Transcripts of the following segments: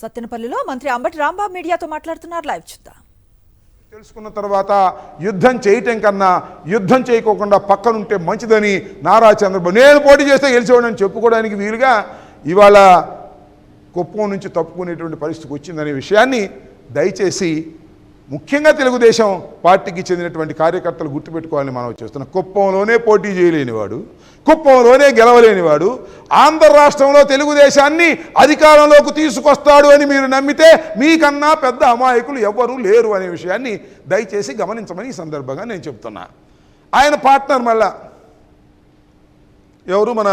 సత్తెనపల్లిలో మంత్రి అంబటి రాంబాబు మీడియాతో మాట్లాడుతున్నారు. లైవ్ చూద్దాం. తెలుసుకున్న తర్వాత యుద్ధం చేయటం కన్నా యుద్ధం చేయకోకుండా పక్కనుంటే మంచిదని నారా చంద్రబాబు నేను పోటీ చేస్తే గెలిచేవాడని చెప్పుకోవడానికి వీలుగా ఇవాళ కుప్పం నుంచి తప్పుకునేటువంటి పరిస్థితికి వచ్చిందనే విషయాన్ని దయచేసి ముఖ్యంగా తెలుగుదేశం పార్టీకి చెందినటువంటి కార్యకర్తలు గుర్తుపెట్టుకోవాలని మనం చేస్తున్నాం. కుప్పంలోనే పోటీ చేయలేనివాడు, కుప్పంలోనే గెలవలేనివాడు ఆంధ్ర రాష్ట్రంలో తెలుగుదేశాన్ని అధికారంలోకి తీసుకొస్తాడు అని మీరు నమ్మితే మీకన్నా పెద్ద అమాయకులు ఎవ్వరూ లేరు అనే విషయాన్ని దయచేసి గమనించమని ఈ సందర్భంగా నేను చెప్తున్నా. ఆయన పార్ట్నర్ మళ్ళా ఎవరు మన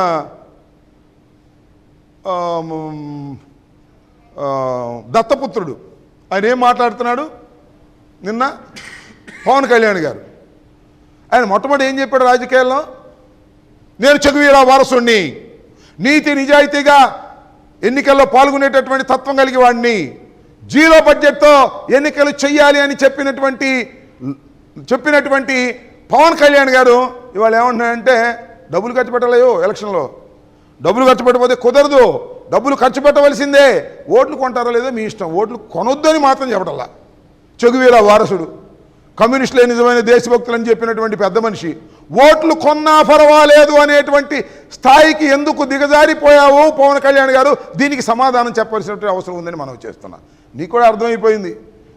దత్తపుత్రుడు ఆయన ఏం మాట్లాడుతున్నాడు నిన్న పవన్ కళ్యాణ్ గారు. ఆయన మొట్టమొదటి ఏం చెప్పాడు రాజకీయాల్లో, నేను చెగువీర వారసుణ్ణి, నీతి నిజాయితీగా ఎన్నికల్లో పాల్గొనేటటువంటి తత్వం కలిగి వాడిని, జీరో బడ్జెట్తో ఎన్నికలు చెయ్యాలి అని చెప్పినటువంటి పవన్ కళ్యాణ్ గారు ఇవాళ ఏమంటున్నాడంటే డబ్బులు ఖర్చు పెట్టలేయో, ఎలక్షన్లో డబ్బులు ఖర్చు పెట్టకపోతే కుదరదు, డబ్బులు ఖర్చు పెట్టవలసిందే, ఓట్లు కొంటారో లేదో మీ ఇష్టం, ఓట్లు కొనొద్దని మాత్రం చెప్పటల్లా. చెగువీర వారసుడు, కమ్యూనిస్టులే నిజమైన దేశభక్తులు అని చెప్పినటువంటి పెద్ద మనిషి, ఓట్లు కొన్నా పర్వాలేదు అనేటువంటి స్థాయికి ఎందుకు దిగజారిపోయావు పవన్ కళ్యాణ్ గారు, దీనికి సమాధానం చెప్పాల్సినటువంటి అవసరం ఉందని మనం చేస్తున్నా. నీకు కూడా అర్థమైపోయింది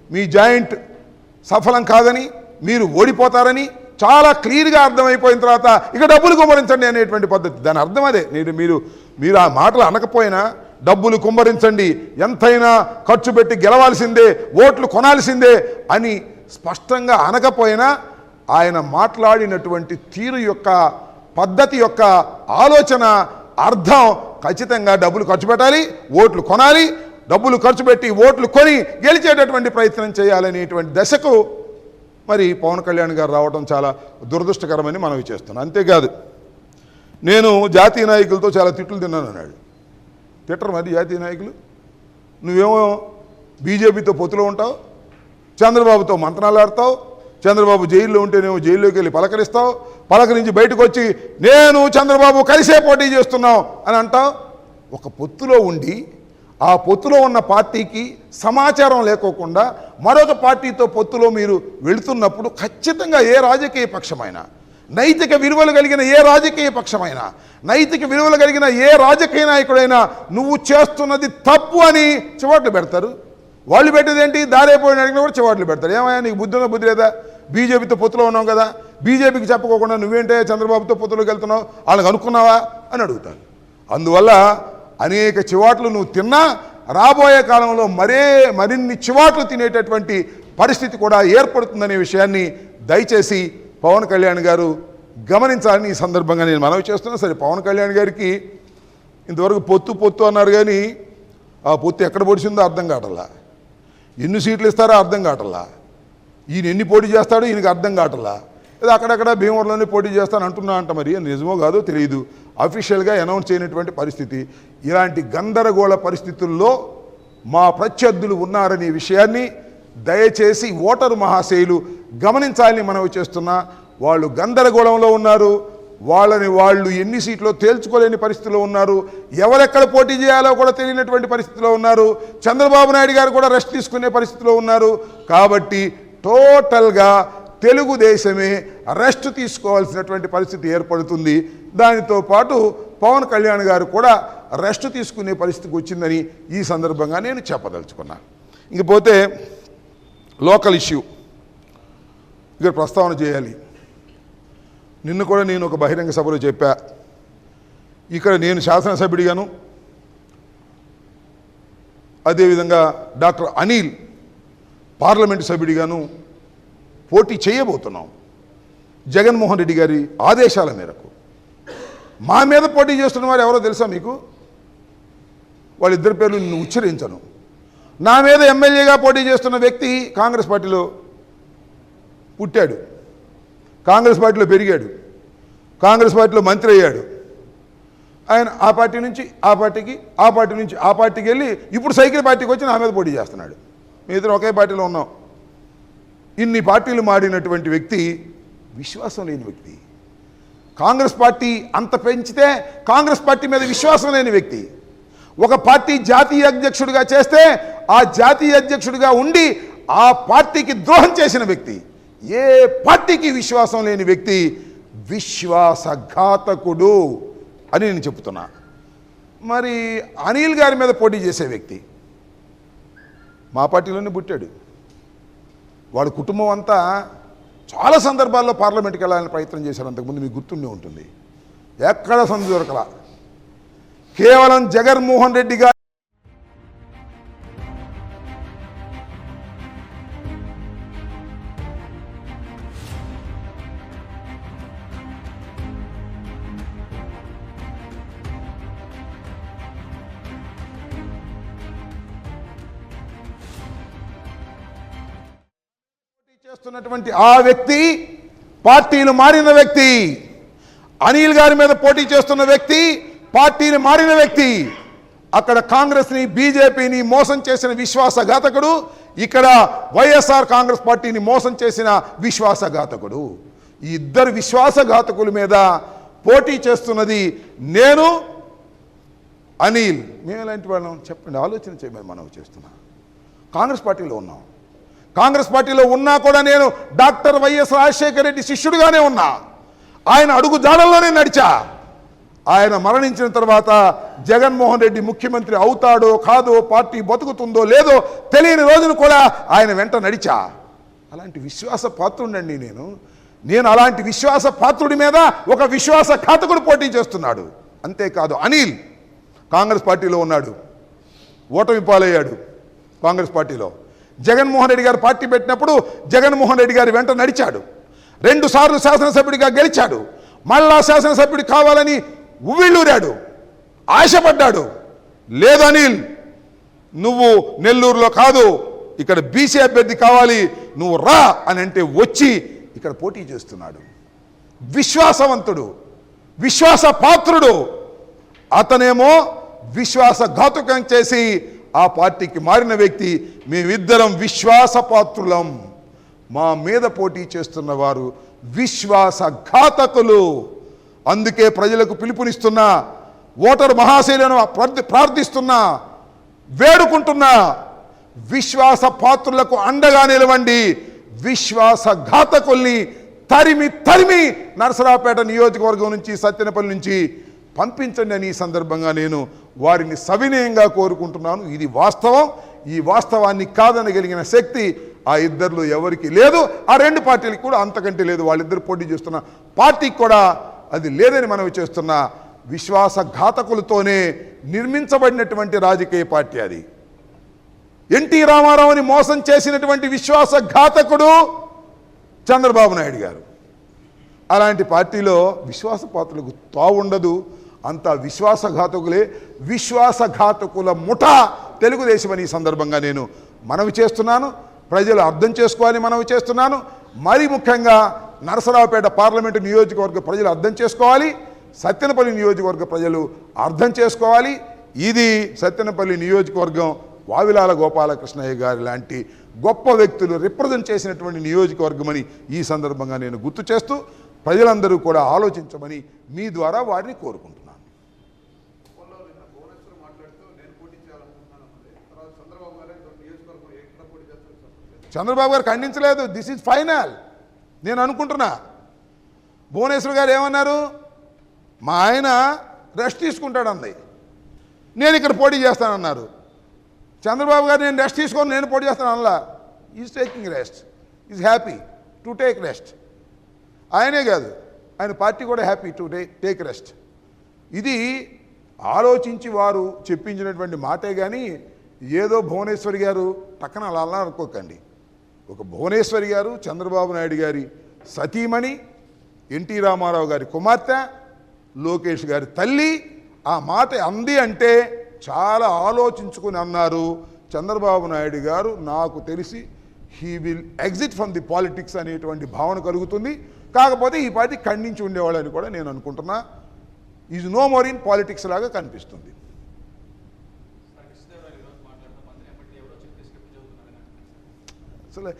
మీ జాయింట్ సఫలం కాదని, మీరు ఓడిపోతారని చాలా క్లియర్గా అర్థమైపోయిన తర్వాత ఇక డబ్బులు కుమ్మరించండి అనేటువంటి పద్ధతి. దాని అర్థం అదే. మీరు ఆ మాటలు అనకపోయినా డబ్బులు కుమ్మరించండి, ఎంతైనా ఖర్చు పెట్టి గెలవాల్సిందే, ఓట్లు కొనాల్సిందే అని స్పష్టంగా అనకపోయినా ఆయన మాట్లాడినటువంటి తీరు యొక్క పద్ధతి యొక్క ఆలోచన అర్థం ఖచ్చితంగా డబ్బులు ఖర్చు పెట్టాలి, ఓట్లు కొనాలి, డబ్బులు ఖర్చు పెట్టి ఓట్లు కొని గెలిచేటటువంటి ప్రయత్నం చేయాలనేటువంటి దశకు మరి పవన్ కళ్యాణ్ గారు రావడం చాలా దురదృష్టకరమని మనవి చేస్తున్నాను. అంతేకాదు నేను జాతీయ నాయకులతో చాలా తిట్లు తిన్నాను అన్నాడు. తిట్టరు మరి జాతీయ నాయకులు, నువ్వేమో బీజేపీతో పొత్తులో ఉంటావు, చంద్రబాబుతో మంత్రాలు ఆడతావు, చంద్రబాబు జైల్లో ఉంటేనేమో జైల్లోకి వెళ్ళి పలకరిస్తావు, పలకరించి బయటకు వచ్చి నేను చంద్రబాబు కలిసే పోటీ చేస్తున్నావు అని అంటావు. ఒక పొత్తులో ఉండి ఆ పొత్తులో ఉన్న పార్టీకి సమాచారం లేకోకుండా మరొక పార్టీతో పొత్తులో మీరు వెళుతున్నప్పుడు ఖచ్చితంగా ఏ రాజకీయ పక్షమైనా, నైతిక విలువలు కలిగిన ఏ రాజకీయ పక్షమైనా, నైతిక విలువలు కలిగిన ఏ రాజకీయ నాయకుడైనా నువ్వు చేస్తున్నది తప్పు అని చివాట్లు పెడతారు. వాళ్ళు పెట్టేది ఏంటి, దారైపోయిన అడిగినా కూడా చివాట్లు పెడతారు. ఏమయ్యా నీకు బుద్ధి లేదా, బీజేపీతో పొత్తులో ఉన్నావు కదా, బీజేపీకి చెప్పకోకుండా నువ్వేంటే చంద్రబాబుతో పొత్తులోకి వెళ్తున్నావు, వాళ్ళకి అనుకున్నావా అని అడుగుతారు. అందువల్ల అనేక చివాట్లు నువ్వు తిన్నా రాబోయే కాలంలో మరిన్ని చివాట్లు తినేటటువంటి పరిస్థితి కూడా ఏర్పడుతుందనే విషయాన్ని దయచేసి పవన్ కళ్యాణ్ గారు గమనించాలని ఈ సందర్భంగా నేను మనవి చేస్తున్నా. సరే, పవన్ కళ్యాణ్ గారికి ఇంతవరకు పొత్తు అన్నారు కానీ ఆ పొత్తు ఎక్కడ పొడిచిందో అర్థం కావట్లా, ఎన్ని సీట్లు ఇస్తారో అర్థం కావట్లా, ఈయన ఎన్ని పోటీ చేస్తాడో ఈయనకి అర్థం కావట్లా, లేదా అక్కడక్కడ భీమవరంలోనే పోటీ చేస్తాను అంటున్నా అంట. మరి నిజమో కాదో తెలియదు, అఫీషియల్గా అనౌన్స్ చేయనటువంటి పరిస్థితి. ఇలాంటి గందరగోళ పరిస్థితుల్లో మా ప్రత్యర్థులు ఉన్నారనే విషయాన్ని దయచేసి ఓటరు మహాశయులు గమనించాలని మనవి చేస్తున్నా. వాళ్ళు గందరగోళంలో ఉన్నారు, వాళ్ళు ఎన్ని సీట్లో తేల్చుకోలేని పరిస్థితిలో ఉన్నారు, ఎవరెక్కడ పోటీ చేయాలో కూడా తెలియనటువంటి పరిస్థితిలో ఉన్నారు, చంద్రబాబు నాయుడు గారు కూడా రెస్ట్ తీసుకునే పరిస్థితిలో ఉన్నారు. కాబట్టి టోటల్గా తెలుగుదేశమే రెస్ట్ తీసుకోవాల్సినటువంటి పరిస్థితి ఏర్పడుతుంది. దానితో పాటు పవన్ కళ్యాణ్ గారు కూడా రెస్ట్ తీసుకునే పరిస్థితికి వచ్చిందని ఈ సందర్భంగా నేను చెప్పదలుచుకున్నా. ఇంకపోతే లోకల్ ఇష్యూ ఇక్కడ ప్రస్తావన చేయాలి. నిన్న కూడా నేను ఒక బహిరంగ సభలో చెప్పా, ఇక్కడ నేను శాసనసభ్యుడిగాను, అదేవిధంగా డాక్టర్ అనిల్ పార్లమెంటు సభ్యుడిగాను పోటీ చేయబోతున్నాం. జగన్మోహన్ రెడ్డి గారి ఆదేశాల మేరకు మా మీద పోటీ చేస్తున్న వారు ఎవరో తెలుసా మీకు? వాళ్ళిద్దరి పేర్లు నేను ఉచ్చరించను. నా మీద ఎమ్మెల్యేగా పోటీ చేస్తున్న వ్యక్తి కాంగ్రెస్ పార్టీలో పుట్టాడు, కాంగ్రెస్ పార్టీలో పెరిగాడు, కాంగ్రెస్ పార్టీలో మంత్రి అయ్యాడు. ఆయన ఆ పార్టీ నుంచి ఆ పార్టీకి, ఆ పార్టీ నుంచి ఆ పార్టీకి వెళ్ళి ఇప్పుడు సైకిల్ పార్టీకి వచ్చి నా మీద పోటీ చేస్తున్నాడు. మీ ఇద్దరు ఒకే పార్టీలో ఉన్నాం. ఇన్ని పార్టీలు మాడినటువంటి వ్యక్తి విశ్వాసం లేని వ్యక్తి. కాంగ్రెస్ పార్టీ అంత పెంచితే కాంగ్రెస్ పార్టీ మీద విశ్వాసం లేని వ్యక్తి. ఒక పార్టీ జాతీయ అధ్యక్షుడిగా చేస్తే ఆ జాతీయ అధ్యక్షుడిగా ఉండి ఆ పార్టీకి ద్రోహం చేసిన వ్యక్తి, ఏ పార్టీకి విశ్వాసం లేని వ్యక్తి విశ్వాసఘాతకుడు అని నేను చెప్తున్నా. మరి అనిల్ గారి మీద పోటీ చేసే వ్యక్తి మా పార్టీలోనే పుట్టాడు. వాడి కుటుంబం అంతా చాలా సందర్భాల్లో పార్లమెంట్కి వెళ్ళాలని ప్రయత్నం చేశారు. అంతకుముందు మీకు గుర్తుండే ఉంటుంది. ఎక్కడ సందు దొరకలా. కేవలం జగన్మోహన్ రెడ్డి గారు చేస్తున్నటువంటి ఆ వ్యక్తి పార్టీలు మారిన వ్యక్తి, అనిల్ గారి మీద పోటీ చేస్తున్న వ్యక్తి పార్టీని మారిన వ్యక్తి. అక్కడ కాంగ్రెస్ని బీజేపీని మోసం చేసిన విశ్వాసఘాతకుడు, ఇక్కడ వైఎస్ఆర్ కాంగ్రెస్ పార్టీని మోసం చేసిన విశ్వాసఘాతకుడు. ఈ ఇద్దరు విశ్వాసఘాతకుల మీద పోటీ చేస్తున్నది నేను, అనిల్. మేము ఎలాంటి వాళ్ళం చెప్పండి, ఆలోచన చేయమని మనం చేస్తున్నా. కాంగ్రెస్ పార్టీలో ఉన్నాం. కాంగ్రెస్ పార్టీలో ఉన్నా కూడా నేను డాక్టర్ వైఎస్ రాజశేఖర రెడ్డి శిష్యుడిగానే ఉన్నా. ఆయన అడుగు జాడల్లోనే నడిచా. ఆయన మరణించిన తర్వాత జగన్మోహన్ రెడ్డి ముఖ్యమంత్రి అవుతాడో కాదో, పార్టీ బతుకుతుందో లేదో తెలియని రోజును కూడా ఆయన వెంట నడిచా. అలాంటి విశ్వాస పాత్రుడండి నేను అలాంటి విశ్వాస పాత్రుడి మీద ఒక విశ్వాసఘాతకుడు పోటీ చేస్తున్నాడు. అంతేకాదు అనిల్ కాంగ్రెస్ పార్టీలో ఉన్నాడు, ఓటమి పాలయ్యాడు. కాంగ్రెస్ పార్టీలో జగన్మోహన్ రెడ్డి గారు పార్టీ పెట్టినప్పుడు జగన్మోహన్ రెడ్డి గారి వెంట నడిచాడు. 2 సార్లు శాసనసభ్యుడిగా గెలిచాడు. మళ్ళా శాసనసభ్యుడి కావాలని ఉవ్విళ్ళూరాడు, ఆశపడ్డాడు. లేదు అనిల్, నువ్వు నెల్లూరులో కాదు, ఇక్కడ బీసీ అభ్యర్థి కావాలి, నువ్వు రా అని అంటే వచ్చి ఇక్కడ పోటీ చేస్తున్నాడు. విశ్వాసవంతుడు, విశ్వాస పాత్రుడు. అతనేమో విశ్వాసఘాతుకం చేసి ఆ పార్టీకి మారిన వ్యక్తి. మేమిద్దరం విశ్వాసపాత్రులం. మా మీద పోటీ చేస్తున్న వారు విశ్వాసఘాతకులు. అందుకే ప్రజలకు పిలుపునిస్తున్నా, ఓటరు మహాశైలను ప్రార్థిస్తున్నా, వేడుకుంటున్నా, విశ్వాస పాత్రులకు అండగా నిలవండి. విశ్వాసఘాతకుల్ని తరిమి తరిమి నరసరావుపేట నియోజకవర్గం నుంచి, సత్తెనపల్లి నుంచి పంపించండి అని ఈ సందర్భంగా నేను వారిని సవినయంగా కోరుకుంటున్నాను. ఇది వాస్తవం. ఈ వాస్తవాన్ని కాదనగలిగిన శక్తి ఆ ఇద్దరిలో ఎవరికి లేదు. ఆ 2 పార్టీలకు కూడా అంతకంటే లేదు. వాళ్ళిద్దరు పోటీ చేస్తున్న పార్టీకి కూడా అది లేదని మనవి చేస్తున్న విశ్వాసఘాతకులతోనే నిర్మించబడినటువంటి రాజకీయ పార్టీ అది. ఎన్టీ రామారావుని మోసం చేసినటువంటి విశ్వాసఘాతకుడు చంద్రబాబు నాయుడు గారు. అలాంటి పార్టీలో విశ్వాసపాత్రులకు తావుండదు. అంతా విశ్వాసఘాతకులే. విశ్వాసఘాతకుల ముఠా తెలుగుదేశం అని ఈ సందర్భంగా నేను మనవి చేస్తున్నాను. ప్రజలు అర్థం చేసుకోవాలని మనవి చేస్తున్నాను. మరీ ముఖ్యంగా నరసరావుపేట పార్లమెంటు నియోజకవర్గ ప్రజలు అర్థం చేసుకోవాలి. సత్తెనపల్లి నియోజకవర్గ ప్రజలు అర్థం చేసుకోవాలి. ఇది సత్తెనపల్లి నియోజకవర్గం వావిలాల గోపాలకృష్ణయ్య గారి లాంటి గొప్ప వ్యక్తులు రిప్రజెంట్ చేసినటువంటి నియోజకవర్గం అని ఈ సందర్భంగా నేను గుర్తు చేస్తూ ప్రజలందరూ కూడా ఆలోచించమని మీ ద్వారా వారిని కోరుకుంటున్నాను. చంద్రబాబు గారు ఖండించలేదు. దిస్ ఈజ్ ఫైనల్ నేను అనుకుంటున్నా. భువనేశ్వర్ గారు ఏమన్నారు, మా ఆయన రెస్ట్ తీసుకుంటాడంది, నేను ఇక్కడ పోటీ చేస్తానన్నారు. చంద్రబాబు గారు నేను రెస్ట్ తీసుకొని నేను పోటీ చేస్తాను అనలా. Is taking rest, is happy to take rest. ఆయనే కాదు, ఆయన పార్టీ కూడా హ్యాపీ టు టేక్ రెస్ట్. ఇది ఆలోచించి వారు చెప్పించినటువంటి మాటే కానీ ఏదో భువనేశ్వరి గారు పక్కన అలా అనుకోకండి. ఒక భువనేశ్వరి గారు చంద్రబాబు నాయుడు గారి సతీమణి, ఎన్టీ రామారావు గారి కుమార్తె, లోకేష్ గారి తల్లి. ఆ మాట అంది అంటే చాలా ఆలోచించుకుని అన్నారు. చంద్రబాబు నాయుడు గారు నాకు తెలిసి he will exit from the politics అనేటువంటి భావన కలుగుతుంది. కాకపోతే ఈ పార్టీ ఖండించి ఉండేవాళ్ళని కూడా నేను అనుకుంటున్నా. Is no more in politics లాగా కనిపిస్తుంది. అసలు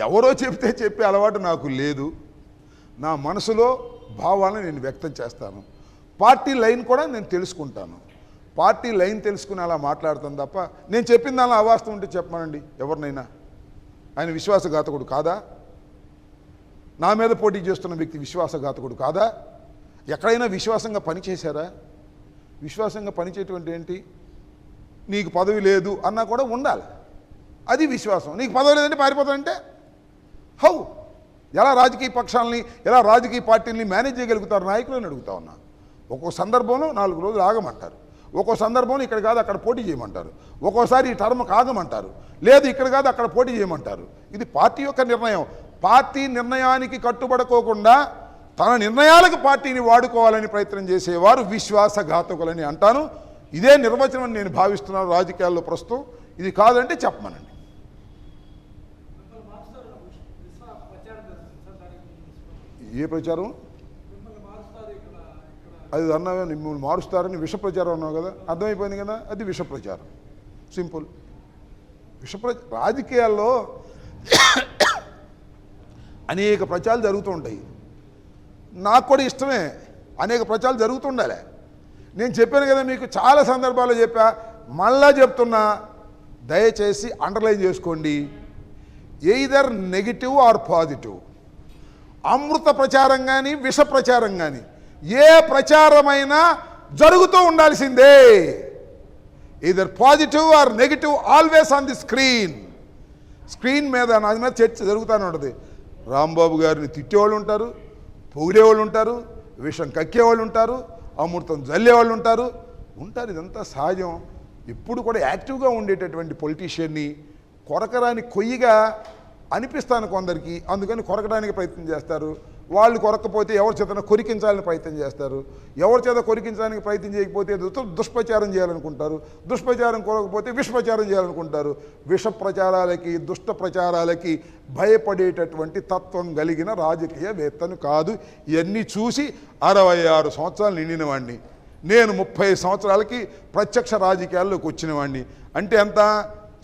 ఎవరో చెప్తే చెప్పే అలవాటు నాకు లేదు. నా మనసులో భావాలను నేను వ్యక్తం చేస్తాను. పార్టీ లైన్ కూడా నేను తెలుసుకుంటాను. పార్టీ లైన్ తెలుసుకుని అలా మాట్లాడతాను తప్ప నేను చెప్పిన దానిలో అవాస్తవం ఉంటే చెప్పమనండి ఎవరినైనా. ఆయన విశ్వాసఘాతకుడు కాదా? నా మీద పోటీ చేస్తున్న వ్యక్తి విశ్వాసఘాతకుడు కాదా? ఎక్కడైనా విశ్వాసంగా పనిచేశారా? విశ్వాసంగా పనిచేయటువంటి ఏంటి? నీకు పదవి లేదు అన్నా కూడా ఉండాలి, అది విశ్వాసం. నీకు పదవి లేదంటే పారిపోతానంటే హౌ? ఎలా రాజకీయ పక్షాలని, ఎలా రాజకీయ పార్టీలని మేనేజ్ చేయగలుగుతారు నాయకులని అడుగుతా ఉన్నా. ఒక్కో సందర్భంలో 4 రోజులు ఆగమంటారు, ఒక్కో సందర్భంలో ఇక్కడ కాదు అక్కడ పోటీ చేయమంటారు, ఒక్కోసారి ఈ టర్మ్కి ఆగమంటారు, లేదు ఇక్కడ కాదు అక్కడ పోటీ చేయమంటారు. ఇది పార్టీ యొక్క నిర్ణయం. పార్టీ నిర్ణయానికి కట్టుబడుకోకుండా తన నిర్ణయాలకు పార్టీని వాడుకోవాలని ప్రయత్నం చేసేవారు విశ్వాసఘాతకులని అంటాను. ఇదే నిర్వచనం నేను భావిస్తున్నాను రాజకీయాల్లో ప్రస్తుతం. ఇది కాదంటే చెప్పమనండి. ఏ ప్రచారం? అది అన్నావా, మిమ్మల్ని మారుస్తారని విష ప్రచారం అన్నావు కదా, అర్థమైపోయింది కదా, అది విష ప్రచారం. సింపుల్. రాజకీయాల్లో అనేక ప్రచారాలు జరుగుతూ ఉంటాయి. నాకు కూడా ఇష్టమే, అనేక ప్రచారాలు జరుగుతుండాలి. నేను చెప్పాను కదా మీకు, చాలా సందర్భాల్లో చెప్పా, మళ్ళా చెప్తున్నా, దయచేసి అండర్లైన్ చేసుకోండి. Either negative or positive. అమృత ప్రచారం కానీ విష ప్రచారం కానీ ఏ ప్రచారమైనా జరుగుతూ ఉండాల్సిందే. Either positive or negative, always on the screen మీద నా మీద చర్చ జరుగుతూనే ఉంటుంది. రాంబాబు గారిని తిట్టేవాళ్ళు ఉంటారు, పొగిడేవాళ్ళు ఉంటారు, విషం కక్కేవాళ్ళు ఉంటారు, అమృతం జల్లేవాళ్ళు ఉంటారు. ఇదంతా సహజం. ఇప్పుడు కూడా యాక్టివ్గా ఉండేటటువంటి పొలిటీషియన్ని కొరకరాని కొయ్యిగా అనిపిస్తాను కొందరికి, అందుకని కొరకడానికి ప్రయత్నం చేస్తారు. వాళ్ళు కొరకపోతే ఎవరి చేత కొరికించాలని ప్రయత్నం చేస్తారు, ఎవరి చేత కొరికించడానికి ప్రయత్నం చేయకపోతే దుష్ప్రచారం చేయాలనుకుంటారు, దుష్ప్రచారం కొరకపోతే విషప్రచారం చేయాలనుకుంటారు. విష ప్రచారాలకి దుష్ట ప్రచారాలకి భయపడేటటువంటి తత్వం కలిగిన రాజకీయవేత్తను కాదు. ఇవన్నీ చూసి 66 సంవత్సరాలు నిండిన వాడిని నేను. 30 సంవత్సరాలకి ప్రత్యక్ష రాజకీయాల్లోకి వచ్చిన వాడిని. అంటే ఎంత?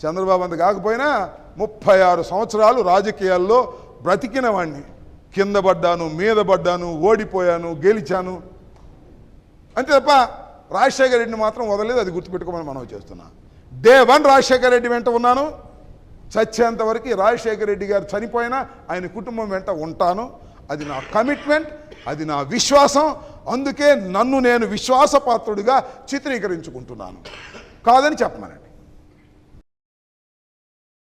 చంద్రబాబు అంత కాకపోయినా 36 సంవత్సరాలు రాజకీయాల్లో బ్రతికిన వాడిని. కింద పడ్డాను, మీద పడ్డాను, ఓడిపోయాను, గెలిచాను, అంతే తప్ప రాజశేఖర రెడ్డిని మాత్రం వదలలేదు. అది గుర్తుపెట్టుకోమని మనం చేస్తున్నా. డే 1 రాజశేఖర రెడ్డి వెంట ఉన్నాను, చచ్చేంత వరకు రాజశేఖర రెడ్డి గారు చనిపోయినా ఆయన కుటుంబం వెంట ఉంటాను. అది నా కమిట్మెంట్, అది నా విశ్వాసం. అందుకే నన్ను నేను విశ్వాసపాత్రుడిగా చిత్రీకరించుకుంటున్నాను. కాదని చెప్పమనండి.